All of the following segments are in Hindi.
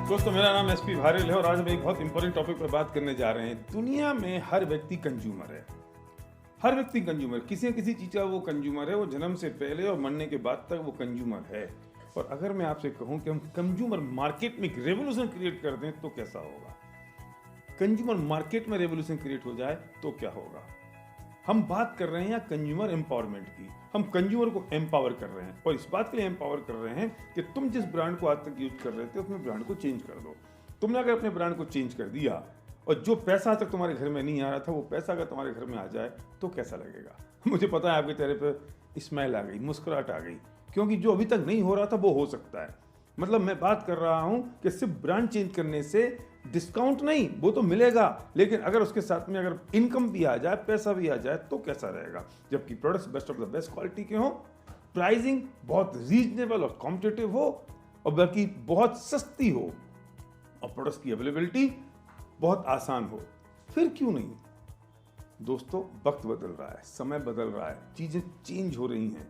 दोस्तों, मेरा नाम एसपी भारल है और आज हम एक बहुत इंपॉर्टेंट टॉपिक पर बात करने जा रहे हैं। दुनिया में हर व्यक्ति कंज्यूमर है। हर व्यक्ति कंज्यूमर, किसी न किसी चीज़ का वो कंज्यूमर है। वो जन्म से पहले और मरने के बाद तक वो कंज्यूमर है। और अगर मैं आपसे कहूं कि हम कंज्यूमर मार्केट में एक रेवोल्यूशन क्रिएट कर दें तो कैसा होगा? कंज्यूमर मार्केट में रेवोल्यूशन क्रिएट हो जाए तो क्या होगा? हम बात कर रहे हैं यहाँ कंज्यूमर एम्पावरमेंट की। हम कंज्यूमर को एम्पावर कर रहे हैं और इस बात के लिए एम्पावर कर रहे हैं कि तुम जिस ब्रांड को आज तक यूज कर रहे थे उसमें ब्रांड को चेंज कर दो। तुमने अगर अपने ब्रांड को चेंज कर दिया और जो पैसा आज तक तुम्हारे घर में नहीं आ रहा था वो पैसा अगर तुम्हारे घर में आ जाए तो कैसा लगेगा? मुझे पता है आपके चेहरे पर स्माइल आ गई, मुस्कुराहट आ गई, क्योंकि जो अभी तक नहीं हो रहा था वो हो सकता है। मतलब मैं बात कर रहा हूं कि सिर्फ ब्रांड चेंज करने से डिस्काउंट नहीं, वो तो मिलेगा, लेकिन अगर उसके साथ में अगर इनकम भी आ जाए, पैसा भी आ जाए तो कैसा रहेगा? जबकि products best of the best quality के हो, प्राइसिंग बहुत रीजनेबल और कॉम्पिटिटिव हो और बल्कि बहुत सस्ती हो और प्रोडक्ट्स की अवेलेबिलिटी बहुत आसान हो, फिर क्यों नहीं? दोस्तों, वक्त बदल रहा है, समय बदल रहा है, चीजें चेंज हो रही हैं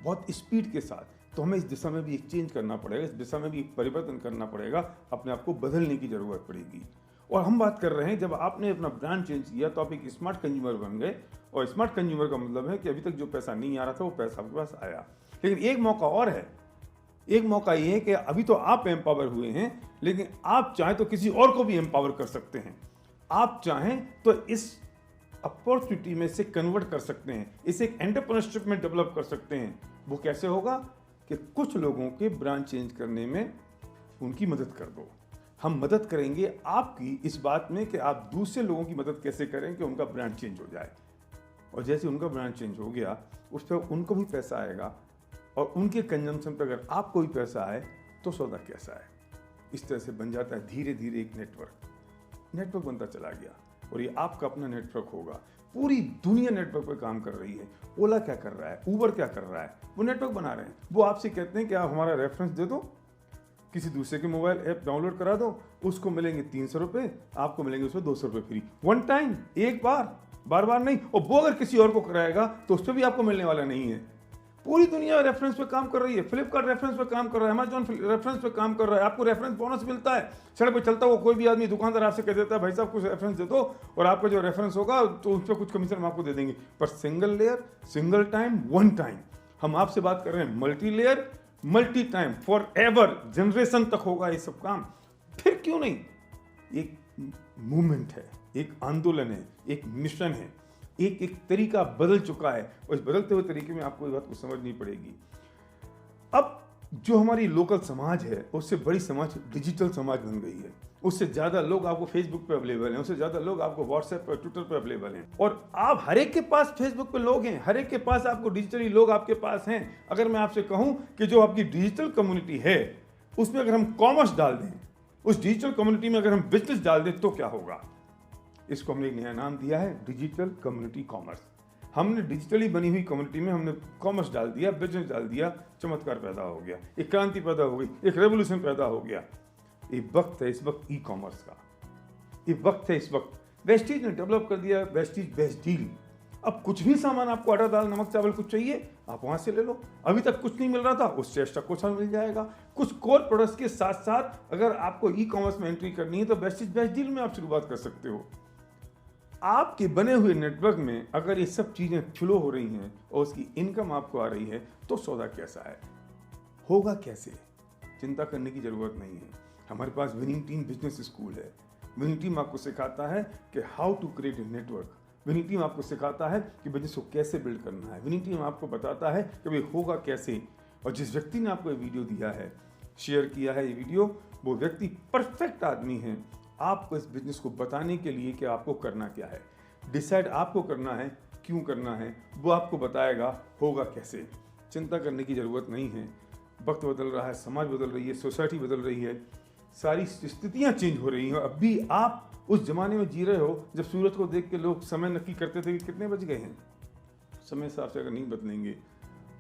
बहुत स्पीड के साथ। तो हमें इस दिशा में भी एक चेंज करना पड़ेगा, इस दिशा में भी एक परिवर्तन करना पड़ेगा, अपने आप को बदलने की जरूरत पड़ेगी। और हम बात कर रहे हैं, जब आपने अपना ब्रांड चेंज किया तो आप एक स्मार्ट कंज्यूमर बन गए। और स्मार्ट कंज्यूमर का मतलब है कि अभी तक जो पैसा नहीं आ रहा था वो पैसा आपके पास आया। लेकिन एक मौका और है। एक मौका ये है कि अभी तो आप एम्पावर हुए हैं, लेकिन आप चाहें तो किसी और को भी एम्पावर कर सकते हैं। आप चाहें तो इस अपॉर्चुनिटी में से कन्वर्ट कर सकते हैं, इसे एक एंटरप्रेन्योरशिप में डेवलप कर सकते हैं। वो कैसे होगा? कि कुछ लोगों के ब्रांड चेंज करने में उनकी मदद कर दो। हम मदद करेंगे आपकी इस बात में कि आप दूसरे लोगों की मदद कैसे करें कि उनका ब्रांड चेंज हो जाए। और जैसे उनका ब्रांड चेंज हो गया, उस पर उनको भी पैसा आएगा और उनके कंजम्पशन पर अगर आपको भी पैसा आए तो सौदा कैसा है? इस तरह से बन जाता है धीरे धीरे एक नेटवर्क बनता चला गया और ये आपका अपना नेटवर्क होगा। पूरी दुनिया नेटवर्क पर काम कर रही है। ओला क्या कर रहा है, उबर क्या कर रहा है, वो नेटवर्क बना रहे हैं। वो आपसे कहते हैं कि आप हमारा रेफरेंस दे दो, किसी दूसरे के मोबाइल ऐप डाउनलोड करा दो, उसको मिलेंगे 300 रुपये, आपको मिलेंगे उसमें 200 रुपये फ्री, वन टाइम, एक बार बार नहीं। और वो अगर किसी और को कराएगा तो उस पर भी आपको मिलने वाला नहीं है। पूरी दुनिया रेफरेंस पे काम कर रही है। फ्लिपकार्ट रेफरेंस पे काम कर रहा है, अमेजॉन रेफरेंस पे काम कर रहा है। आपको रेफरेंस बोनस मिलता है। सड़क पे चलता हुआ कोई भी आदमी, दुकानदार आपसे कह देता है भाई साहब कुछ रेफरेंस दे दो और आपका जो रेफरेंस होगा तो उस पर कुछ कमीशन हम आपको दे देंगे। पर single layer, single time, one time. हम आपसे बात कर रहे हैं multi layer, multi time, for ever, generation तक होगा ये सब काम। फिर क्यों नहीं? एक मूवमेंट है, एक आंदोलन है, एक मिशन है, एक तरीका बदल चुका है और इस बदलते हुए तरीके में आपको इस बात को समझनी पड़ेगी। अब जो हमारी लोकल समाज है उससे बड़ी समाज डिजिटल समाज बन गई है। उससे ज़्यादा लोग आपको फेसबुक पे अवेलेबल हैं, उससे ज़्यादा लोग आपको व्हाट्सएप पर, ट्विटर पर अवेलेबल हैं और आप हर एक के पास फेसबुक पे लोग हैं, हर एक के पास आपको डिजिटली लोग आपके पास हैं। अगर मैं आपसे कहूँ कि जो आपकी डिजिटल कम्युनिटी है उसमें अगर हम कॉमर्स डाल दें, उस डिजिटल कम्युनिटी में अगर हम बिजनेस डाल दें तो क्या होगा? इसको हमने एक नया नाम दिया है, डिजिटल कम्युनिटी कॉमर्स। हमने डिजिटली बनी हुई कम्युनिटी में हमने कॉमर्स डाल दिया, बिजनेस डाल दिया, चमत्कार पैदा हो गया, एक क्रांति पैदा हो गई, एक रेवोल्यूशन पैदा हो गया। ये वक्त है इस वक्त ई कॉमर्स का, ये वक्त है इस वक्त। वेस्टीज ने डेवलप कर दिया वेस्टीज बेस्ट डील। अब कुछ भी सामान आपको आटा दाल नमक चावल कुछ चाहिए आप वहां से ले लो। अभी तक कुछ नहीं मिल रहा था, उससे एक्स्ट्रा कुछ मिल जाएगा। कुछ कोर प्रोडक्ट्स के साथ साथ अगर आपको ई कॉमर्स में एंट्री करनी है तो वेस्टीज बेस्ट डील में आप शुरुआत कर सकते हो। आपके बने हुए नेटवर्क में अगर ये सब चीजें फ्लो हो रही हैं और उसकी इनकम आपको आ रही है तो सौदा कैसा है, होगा कैसे? चिंता करने की जरूरत नहीं है। हमारे पास विनिंग टीम बिजनेस स्कूल है। विनिंग टीम आपको सिखाता है कि how to create a network. Winning team आपको सिखाता है कि बिजनेस को कैसे बिल्ड करना है। विनिंग टीम आपको बताता है कि भाई होगा कैसे। और जिस व्यक्ति ने आपको ये वीडियो दिया है, शेयर किया है ये वीडियो, वो व्यक्ति परफेक्ट आदमी है आपको इस बिजनेस को बताने के लिए कि आपको करना क्या है। डिसाइड आपको करना है, क्यों करना है, वो आपको बताएगा, होगा कैसे। चिंता करने की ज़रूरत नहीं है। वक्त बदल रहा है, समाज बदल रही है, सोसाइटी बदल रही है, सारी स्थितियाँ चेंज हो रही हैं। अब भी आप उस जमाने में जी रहे हो जब सूरज को देख के लोग समय नक्की करते थे कि कितने बज गए हैं। समय हिसाब से अगर नहीं बदलेंगे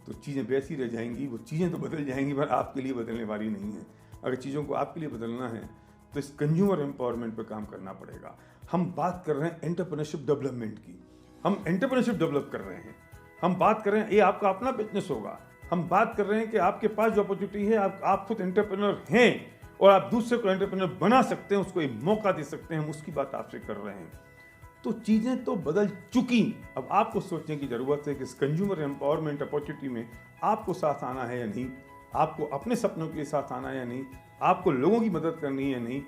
तो चीज़ें वैसी रह जाएंगी। वो चीज़ें तो बदल जाएंगी पर आपके लिए बदलने वाली नहीं है। अगर चीज़ों को आपके लिए बदलना है तो इस कंज्यूमर एम्पावरमेंट पर काम करना पड़ेगा। हम बात कर रहे हैं एंटरप्रेन्योरशिप डेवलपमेंट की। हम एंटरप्रेन्योरशिप डेवलप कर रहे हैं। हम बात कर रहे हैं ये आपका अपना बिजनेस होगा। हम बात कर रहे हैं कि आपके पास जो अपॉर्चुनिटी है, आप खुद एंटरप्रेन्योर हैं और आप दूसरे को एंटरप्रेन्योर बना सकते हैं, उसको एक मौका दे सकते हैं, हम उसकी बात आपसे कर रहे हैं। तो चीज़ें तो बदल चुकी, अब आपको सोचने की ज़रूरत है कि इस कंज्यूमर एम्पावरमेंट अपॉर्चुनिटी में आपको साथ आना है या नहीं, आपको अपने सपनों के साथ आना है या नहीं, आपको लोगों की मदद करनी है या नहीं।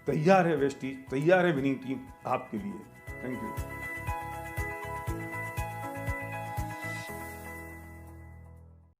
तैयार है वेस्टीज, तैयार है विनिंग टीम आपके लिए। Thank you.